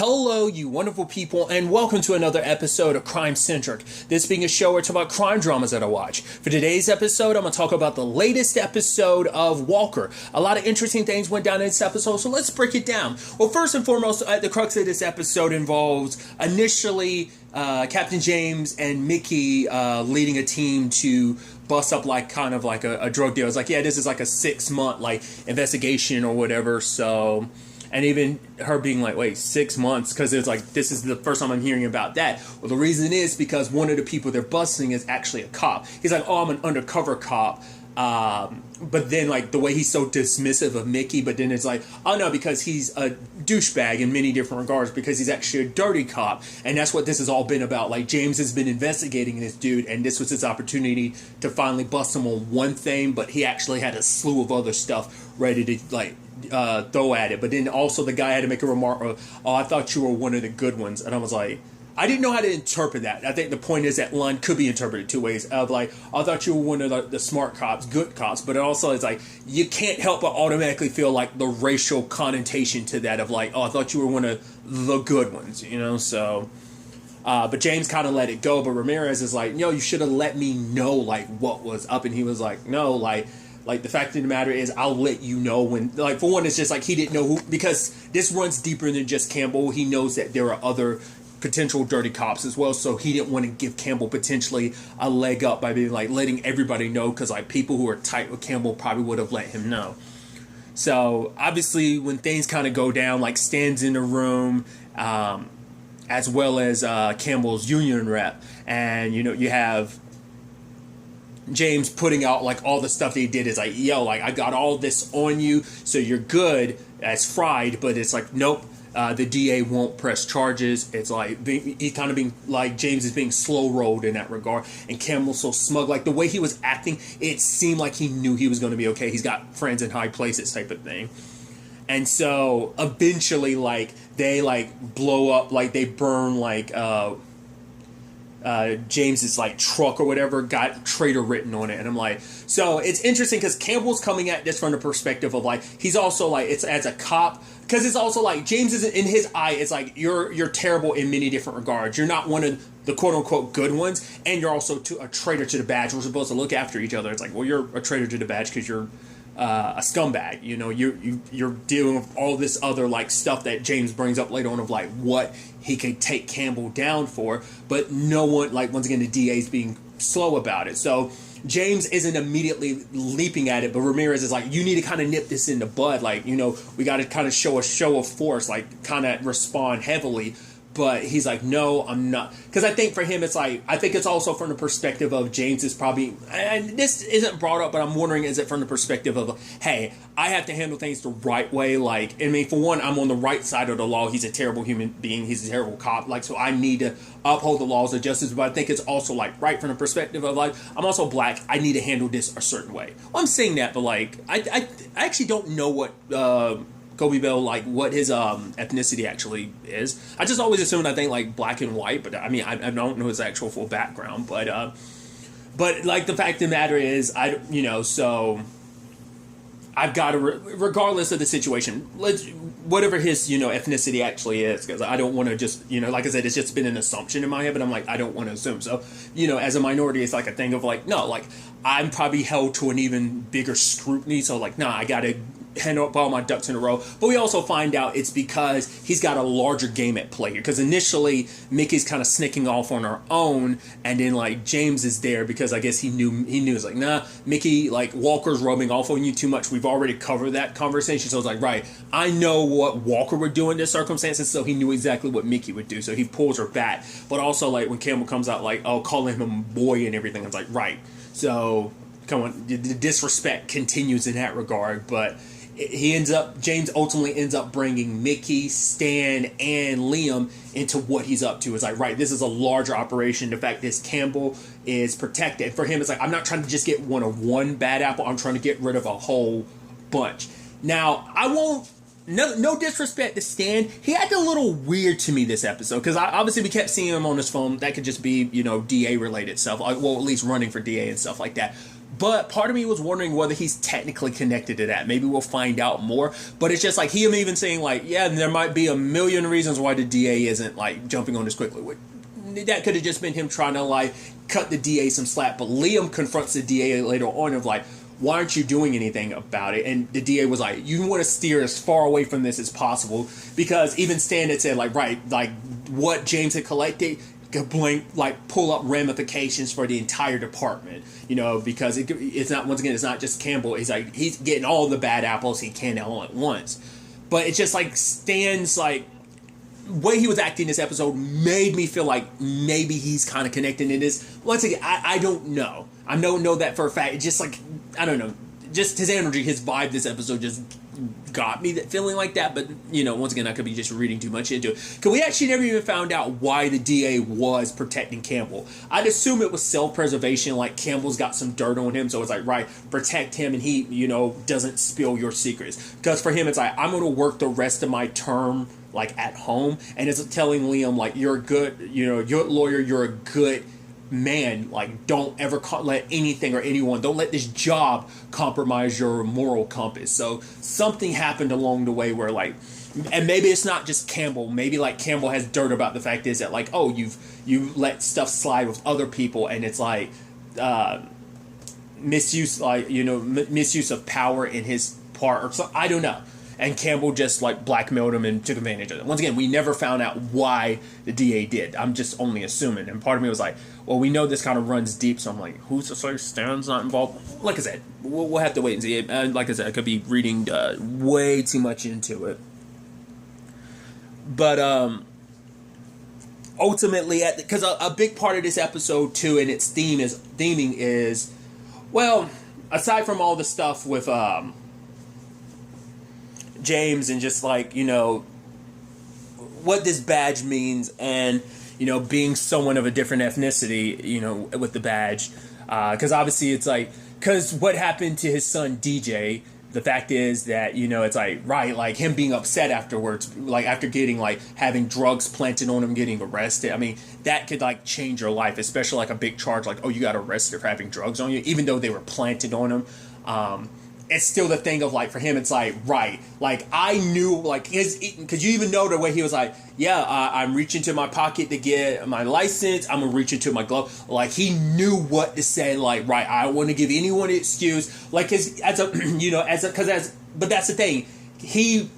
Hello, you wonderful people, and welcome to another episode of Crime Centric. This being a show where I talk about crime dramas that I watch. For today's episode, I'm going to talk about the latest episode of Walker. A lot of interesting things went down in this episode, so let's break it down. Well, first and foremost, the crux of this episode involves initially Captain James and Mickey leading a team to bust up kind of like a drug deal. It's like, yeah, this is like a 6-month investigation or whatever, so... And even her being like, wait, 6 months? Because it's like, this is the first time I'm hearing about that. Well, the reason is because one of the people they're busting is actually a cop. He's like, oh, I'm an undercover cop. But then, like, the way he's so dismissive of Mickey, but then it's like, oh, no, because he's a douchebag in many different regards, because he's actually a dirty cop. And that's what this has all been about. Like, James has been investigating this dude, and this was his opportunity to finally bust him on one thing, but he actually had a slew of other stuff ready to, like, throw at it. But then also the guy had to make a remark of, oh, I thought you were one of the good ones. And I was like, I didn't know how to interpret that. I think the point is that line could be interpreted two ways. Of like, I thought you were one of the smart cops, good cops. But it also is like, you can't help but automatically feel like the racial connotation to that of like, oh, I thought you were one of the good ones, you know? So... but James kind of let it go. But Ramirez is like, yo, you should have let me know, like, what was up. And he was like, no, like, the fact of the matter is, I'll let you know when, like, for one, it's just like he didn't know who, because this runs deeper than just Campbell. He knows that there are other potential dirty cops as well, so he didn't want to give Campbell potentially a leg up by being like letting everybody know, because like people who are tight with Campbell probably would have let him know. So obviously when things kind of go down, like Stan's in the room, as well as Campbell's union rep, and you know, you have James putting out like all the stuff that he did is like, yo, like I got all this on you, so you're good as fried. But it's like, nope, the DA won't press charges. It's like he kind of being like, James is being slow rolled in that regard, and Campbell's so smug. Like the way he was acting, it seemed like he knew he was going to be okay. He's got friends in high places type of thing. And so eventually, like they like blow up, like they burn like James's like truck or whatever, got traitor written on it. And I'm like, so it's interesting because Campbell's coming at this from the perspective of like, he's also like, it's as a cop, because it's also like James is in his eye, it's like you're terrible in many different regards. You're not one of the quote unquote good ones, and you're also a traitor to the badge. We're supposed to look after each other. It's like, well, you're a traitor to the badge because you're a scumbag. You know, you're dealing with all this other like stuff that James brings up later on of like what he could take Campbell down for, but no one, like, once again, the DA's being slow about it. So James isn't immediately leaping at it, but Ramirez is like, you need to kind of nip this in the bud. Like, you know, we got to kind of show a show of force, like kind of respond heavily. But he's like, no, I'm not. Because I think for him, it's like, I think it's also from the perspective of James is probably, and this isn't brought up, but I'm wondering, is it from the perspective of, hey, I have to handle things the right way? Like, I mean, for one, I'm on the right side of the law. He's a terrible human being. He's a terrible cop. Like, so I need to uphold the laws of justice. But I think it's also like right from the perspective of like, I'm also black. I need to handle this a certain way. Well, I'm saying that, but like, I actually don't know what, Kobe Bell, like what his ethnicity actually is. I just always assumed, I think, like black and white, but I mean, I don't know his actual full background. But like the fact of the matter is, so I've got to, regardless of the situation, whatever his ethnicity actually is, because I don't want to just like I said, it's just been an assumption in my head, but I'm like, I don't want to assume. So as a minority, it's like a thing of like, no, like I'm probably held to an even bigger scrutiny. So like, nah, I got to handle up all my ducks in a row. But we also find out it's because he's got a larger game at play here. Because initially, Mickey's kind of sneaking off on her own, and then like James is there because I guess he knew it's like, nah, Mickey, like Walker's rubbing off on you too much. We've already covered that conversation. So it's like, right, I know what Walker would do in this circumstances, so he knew exactly what Mickey would do. So he pulls her back. But also like when Campbell comes out like, oh, calling him a boy and everything, it's like, right. So come on, the disrespect continues in that regard, but James ultimately ends up bringing Mickey, Stan, and Liam into what he's up to. It's like, right, this is a larger operation. The fact is Campbell is protected. For him, it's like, I'm not trying to just get one bad apple. I'm trying to get rid of a whole bunch. Now, I won't, no disrespect to Stan. He acted a little weird to me this episode, because obviously we kept seeing him on his phone. That could just be, DA related stuff. Well, at least running for DA and stuff like that. But part of me was wondering whether he's technically connected to that. Maybe we'll find out more. But it's just like him even saying like, yeah, there might be a million reasons why the DA isn't like jumping on this quickly. That could have just been him trying to like cut the DA some slack. But Liam confronts the DA later on of like, why aren't you doing anything about it? And the DA was like, you want to steer as far away from this as possible. Because even Stan had said like, right, like what James had collected could pull up ramifications for the entire department, you know, because it's not, once again, it's not just Campbell. He's like, he's getting all the bad apples he can all at once. But it's just like Stan's like, way he was acting this episode made me feel like maybe he's kind of connected in this. Once again, I don't know. I don't know that for a fact. It's just like, I don't know. Just his energy, his vibe this episode just got me that feeling like that. But, you know, once again, I could be just reading too much into it. Because we actually never even found out why the DA was protecting Campbell. I'd assume it was self-preservation, like Campbell's got some dirt on him. So it's like, right, protect him and he, you know, doesn't spill your secrets. Because for him, it's like, I'm going to work the rest of my term like at home, and it's telling Liam like, you're a good, you know, you're a lawyer, you're a good man, like don't ever let anything or anyone, don't let this job compromise your moral compass. So something happened along the way where like, and maybe it's not just Campbell, maybe like Campbell has dirt about the fact is that like, oh, you let stuff slide with other people, and it's like misuse, like, you know, misuse of power in his part or something. I don't know. And Campbell just like blackmailed him and took advantage of it. Once again, we never found out why the DA did. I'm just only assuming. And part of me was like, well, we know this kind of runs deep. So I'm like, who's to say Stan's not involved? Like I said, we'll have to wait and see. Like I said, I could be reading way too much into it. But ultimately, because a big part of this episode too, and its theming is, well, aside from all the stuff with James and just like, you know, what this badge means, and, you know, being someone of a different ethnicity, you know, with the badge, because obviously it's like, because what happened to his son DJ, the fact is that, you know, it's like, right, like him being upset afterwards, like after getting like having drugs planted on him, getting arrested. I mean, that could like change your life, especially like a big charge like, oh, you got arrested for having drugs on you, even though they were planted on him. It's still the thing of like, for him, it's like, right, like I knew like because you even know the way he was like, yeah, I'm reaching to my pocket to get my license, I'm gonna reach into my glove. Like he knew what to say, like, right, I don't want to give anyone an excuse, like but that's the thing, he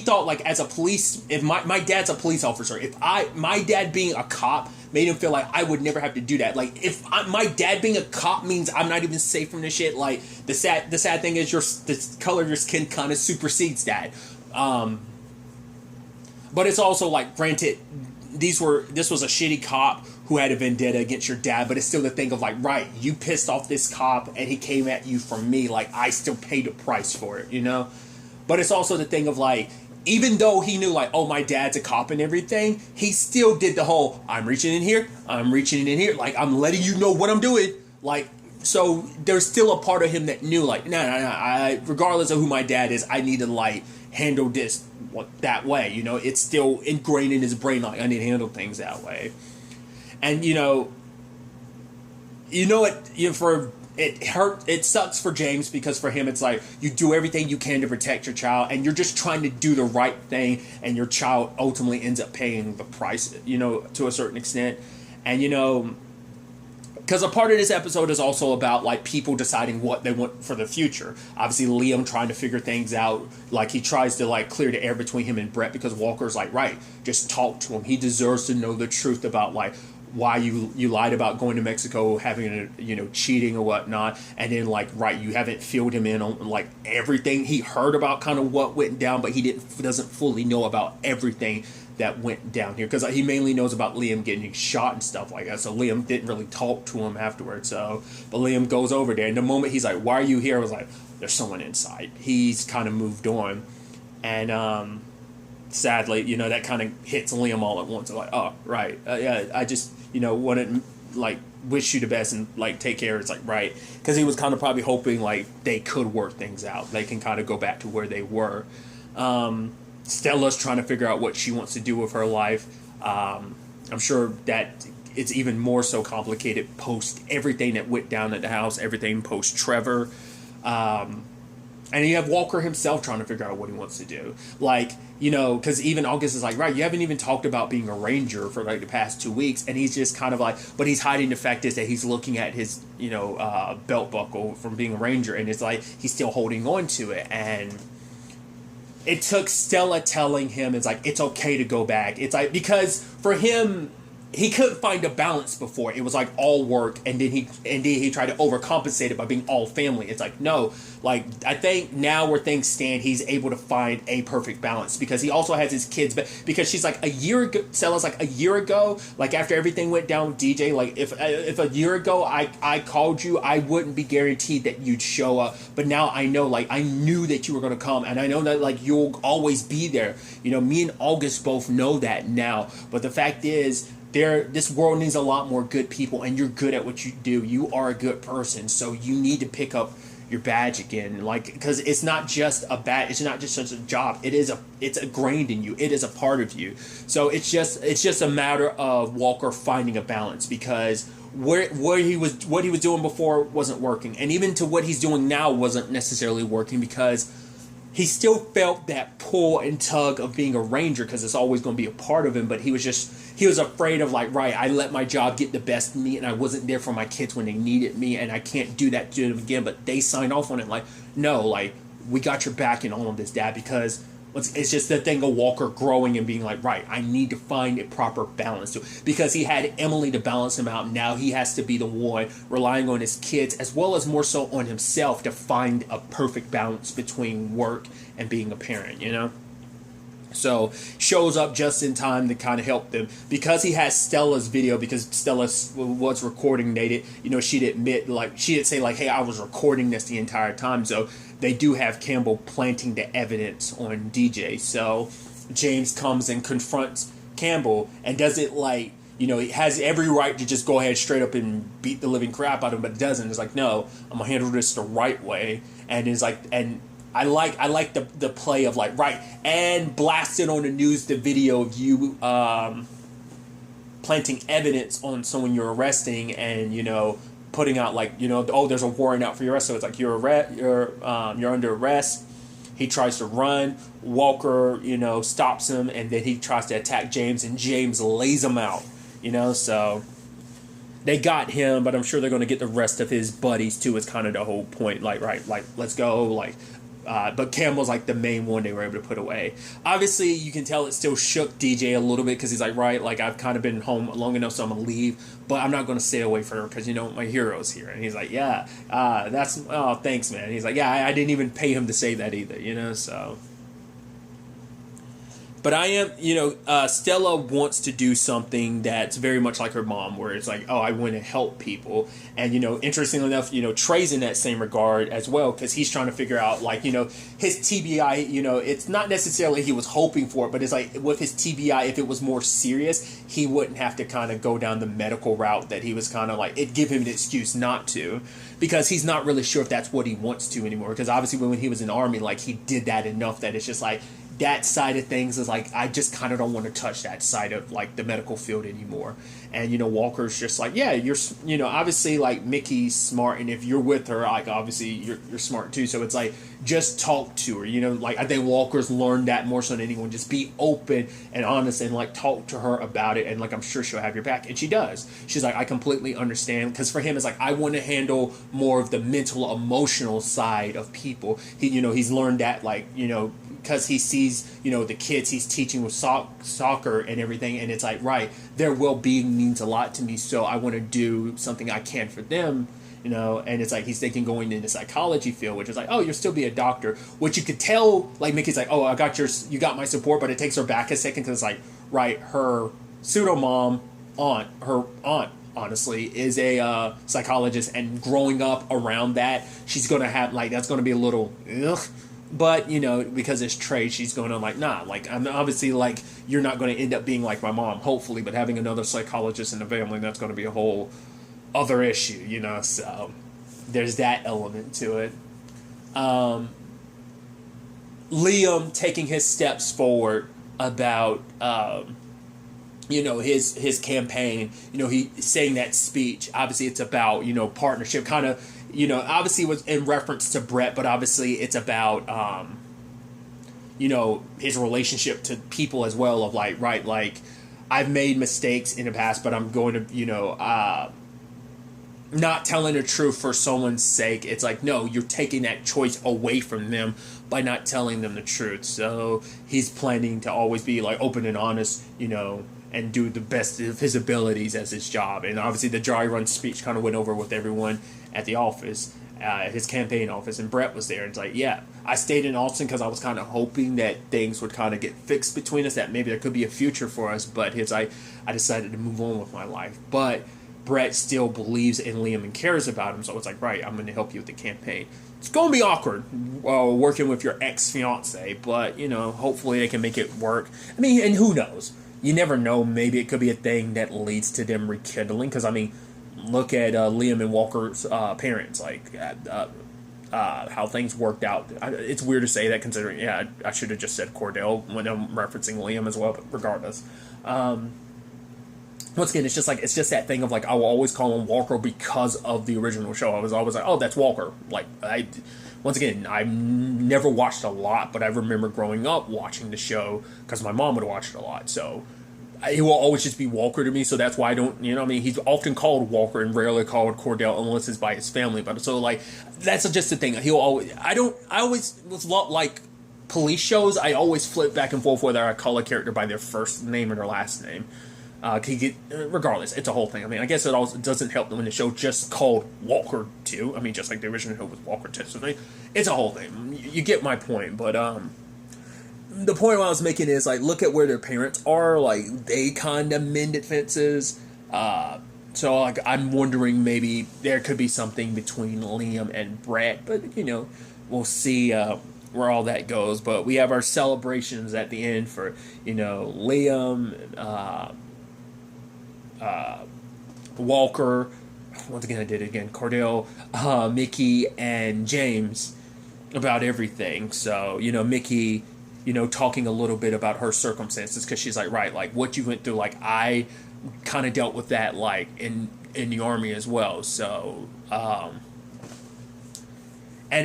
thought like as a police, if my dad's a police officer, if my dad being a cop made him feel like I would never have to do that. Like if my dad being a cop means I'm not even safe from this shit. Like the sad thing is the color of your skin kind of supersedes that. But it's also like, granted, this was a shitty cop who had a vendetta against your dad, but it's still the thing of like, right, you pissed off this cop and he came at you for me. Like I still paid a price for it, you know. But it's also the thing of like, even though he knew like, oh, my dad's a cop and everything, he still did the whole, I'm reaching in here, like I'm letting you know what I'm doing. Like, so there's still a part of him that knew like, no, regardless of who my dad is, I need to like handle this that way. You know, it's still ingrained in his brain, like I need to handle things that way. And it sucks for James, because for him it's like you do everything you can to protect your child and you're just trying to do the right thing, and your child ultimately ends up paying the price, you know, to a certain extent. And, you know, because a part of this episode is also about like people deciding what they want for the future. Obviously Liam trying to figure things out, like he tries to like clear the air between him and Brett, because Walker's like, right, just talk to him, he deserves to know the truth about like why you lied about going to Mexico, having cheating or whatnot, and then like, right, you haven't filled him in on like everything. He heard about kind of what went down, but he doesn't fully know about everything that went down here, because he mainly knows about Liam getting shot and stuff like that. So Liam didn't really talk to him afterwards. So, but Liam goes over there, and the moment he's like, "Why are you here?" I was like, "There's someone inside." He's kind of moved on, and sadly, you know, that kind of hits Liam all at once. I'm like, oh, right, yeah, I just, you know, wanted like wish you the best and like take care. It's like, right, because he was kind of probably hoping like they could work things out, they can kind of go back to where they were. Stella's trying to figure out what she wants to do with her life. I'm sure that it's even more so complicated post everything that went down at the house, everything post Trevor. And you have Walker himself trying to figure out what he wants to do. Like, you know, because even August is like, right, you haven't even talked about being a ranger for like the past 2 weeks. And he's just kind of like, but he's hiding the fact is that he's looking at his, you know, belt buckle from being a ranger. And it's like, he's still holding on to it. And it took Stella telling him, it's like, it's okay to go back. It's like, because for him, he couldn't find a balance before. It was like all work, and then he tried to overcompensate it by being all family. It's like, no, like I think now where things stand, he's able to find a perfect balance because he also has his kids. But because she's like a year ago, Stella's like a year ago, like after everything went down with DJ, like if a year ago I called you, I wouldn't be guaranteed that you'd show up. But now I know, like I knew that you were gonna come, and I know that like you'll always be there. You know, me and August both know that now. But the fact is, this world needs a lot more good people, and you're good at what you do. You are a good person, so you need to pick up your badge again, like, because it's not just a badge, it's not just such a job. It's ingrained in you. It is a part of you. So it's just a matter of Walker finding a balance, because what he was doing before wasn't working, and even to what he's doing now wasn't necessarily working, because he still felt that pull and tug of being a ranger, because it's always going to be a part of him. But he was afraid of, like, right, I let my job get the best of me, and I wasn't there for my kids when they needed me, and I can't do that to them again. But they signed off on it, like, no, like, we got your back in all of this, Dad, because it's just the thing of Walker growing and being like, right, I need to find a proper balance. Because he had Emily to balance him out. Now he has to be the one relying on his kids, as well as more so on himself, to find a perfect balance between work and being a parent, you know? So shows up just in time to kind of help them, because he has Stella's video, because Stella was recording. She'd admit, like, she'd say like, hey, I was recording this the entire time. So they do have Campbell planting the evidence on DJ. So James comes and confronts Campbell and does it like, you know, he has every right to just go ahead straight up and beat the living crap out of him, but doesn't. It's like, no, I'm gonna handle this the right way. And it's like, and I like the play of like, right, and blasted on the news the video of you planting evidence on someone you're arresting, and, you know, putting out like, you know, oh, there's a warrant out for your arrest, so it's like you're under arrest. He tries to run, Walker, you know, stops him, and then he tries to attack James, and James lays him out, you know. So they got him, but I'm sure they're going to get the rest of his buddies too. Is kind of the whole point, like, right, like, let's go, like. But Campbell's like the main one they were able to put away. Obviously, you can tell it still shook DJ a little bit, because he's like, right, like, I've kind of been home long enough, so I'm going to leave, but I'm not going to stay away from her, because, you know, my hero's here. And he's like, yeah, oh, thanks, man. And he's like, yeah, I didn't even pay him to say that either, you know, so. But I am, you know, Stella wants to do something that's very much like her mom, where it's like, oh, I want to help people. And, you know, interestingly enough, you know, Trey's in that same regard as well, because he's trying to figure out, like, you know, his TBI, you know, it's not necessarily he was hoping for it, but it's like with his TBI, if it was more serious, he wouldn't have to kind of go down the medical route that he was kind of like, it'd give him an excuse not to, because he's not really sure if that's what he wants to anymore. Because obviously when he was in the Army, like, he did that enough that it's just like, that side of things is like, I just kind of don't want to touch that side of like the medical field anymore. And, you know, Walker's just like, yeah, you're, you know, obviously like Mickey's smart, and if you're with her, like, obviously you're smart too. So it's like, just talk to her, you know, like, I think Walker's learned that more so than anyone. Just be open and honest, and like talk to her about it, and like, I'm sure she'll have your back. And she does. She's like, I completely understand, because for him it's like, I want to handle more of the mental, emotional side of people. He, you know, he's learned that, like, you know, because he sees, you know, the kids he's teaching with soccer and everything, and it's like, right, their well-being means a lot to me, so I want to do something I can for them, you know. And it's like, he's thinking going into the psychology field, which is like, oh, you'll still be a doctor, which you could tell, like, Mickey's like, oh, you got my support, but it takes her back a second, because it's like, right, her pseudo-mom, her aunt, honestly, is a psychologist, and growing up around that, she's going to have, like, that's going to be a little, ugh. But, you know, because it's Trey, she's going on like, nah, like, I'm obviously, like, you're not going to end up being like my mom, hopefully, but having another psychologist in the family, that's going to be a whole other issue, you know. So there's that element to it. Liam taking his steps forward about, his campaign, he saying that speech. Obviously, it's about, partnership, kind of, obviously it was in reference to Brett, but obviously it's about, his relationship to people as well, of like, right, like, I've made mistakes in the past, but I'm going to, not telling the truth for someone's sake. It's like, no, you're taking that choice away from them by not telling them the truth. So he's planning to always be like open and honest, and do the best of his abilities as his job. And obviously the dry run speech kind of went over with everyone at the office, his campaign office, and Brett was there. And it's like, yeah, I stayed in Austin because I was kind of hoping that things would kind of get fixed between us, that maybe there could be a future for us. But I decided to move on with my life. But Brett still believes in Liam and cares about him, so it's like, right, I'm going to help you with the campaign. It's going to be awkward working with your ex-fiance, but, hopefully they can make it work. I mean, and who knows? You never know. Maybe it could be a thing that leads to them rekindling, because, I mean, look at Liam and Walker's parents, like, how things worked out. It's weird to say that, considering, I should have just said Cordell when I'm referencing Liam as well, but regardless. Once again, it's just that thing of like, I will always call him Walker because of the original show. I was always like, oh, that's Walker. Like, once again, I never watched a lot, but I remember growing up watching the show because my mom would watch it a lot. So he will always just be Walker to me. So that's why I don't, he's often called Walker and rarely called Cordell unless it's by his family. But so like, that's just the thing. I always was like police shows. I always flip back and forth whether I call a character by their first name or their last name. Regardless, it's a whole thing. I mean, I guess it also doesn't help when the show just called Walker 2. I mean, just like the original show was Walker Testimony. It's a whole thing. You get my point. But the point I was making is, like, look at where their parents are. Like, they kind of mended fences. So, like, I'm wondering maybe there could be something between Liam and Brett. But, we'll see where all that goes. But we have our celebrations at the end for, Liam, Walker, once again I did it again, Cordell, Mickey, and James about everything. So, Mickey, talking a little bit about her circumstances, because she's like, right, like, what you went through, like, I kind of dealt with that, like, in the Army as well. So, and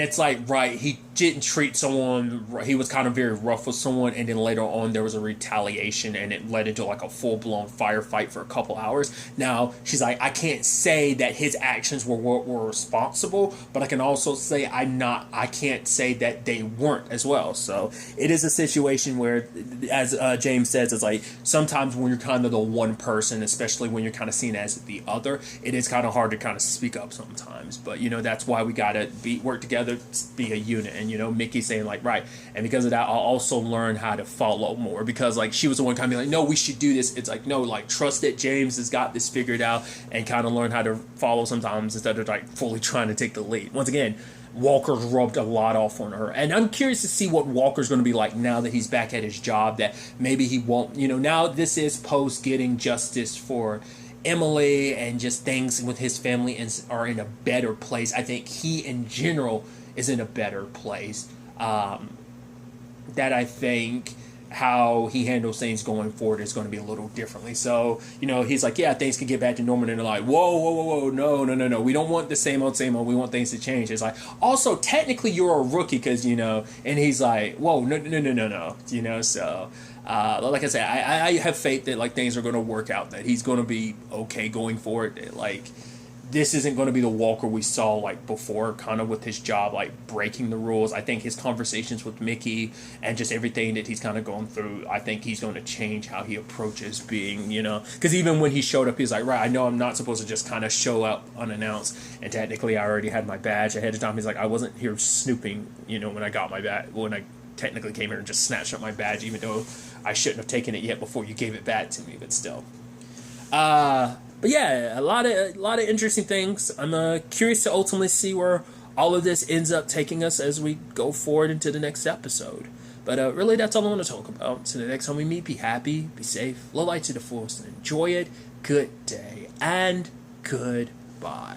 it's like, right, he didn't treat someone, he was kind of very rough with someone, and then later on there was a retaliation, and it led into like a full-blown firefight for a couple hours. Now, she's like, I can't say that his actions were responsible, but I can also say I can't say that they weren't as well. So it is a situation where, as James says, it's like, sometimes when you're kind of the one person, especially when you're kind of seen as the other, it is kind of hard to kind of speak up sometimes. But, that's why we got to work together, be a unit. And, Mickey saying like, right, and because of that, I'll also learn how to follow more, because like, she was the one kind of like, no, we should do this. It's like, no, like, trust that James has got this figured out, and kind of learn how to follow sometimes instead of like fully trying to take the lead. Once again, Walker's rubbed a lot off on her, and I'm curious to see what Walker's going to be like now that he's back at his job, that maybe he won't, now this is post getting justice for Emily, and just things with his family are in a better place. I think he in general is in a better place. That I think how he handles things going forward is going to be a little differently. So, he's like, yeah, things can get back to normal, and they're like, whoa, no. We don't want the same old. We want things to change. It's like, also, technically, you're a rookie, because, and he's like, whoa, no. So, like I said, I have faith that, like, things are going to work out, that he's going to be okay going forward. Like, this isn't going to be the Walker we saw, like, before, kind of with his job, like, breaking the rules. I think his conversations with Mickey and just everything that he's kind of going through, I think he's going to change how he approaches being, because even when he showed up, he's like, right, I know I'm not supposed to just kind of show up unannounced, and technically I already had my badge ahead of time. He's like, I wasn't here snooping, when I got my badge, when I technically came here and just snatched up my badge, even though I shouldn't have taken it yet before you gave it back to me, but still. But yeah, a lot of interesting things. I'm curious to ultimately see where all of this ends up taking us as we go forward into the next episode. But really, that's all I want to talk about. So the next time we meet, be happy, be safe, live life to the fullest, and enjoy it. Good day, and goodbye.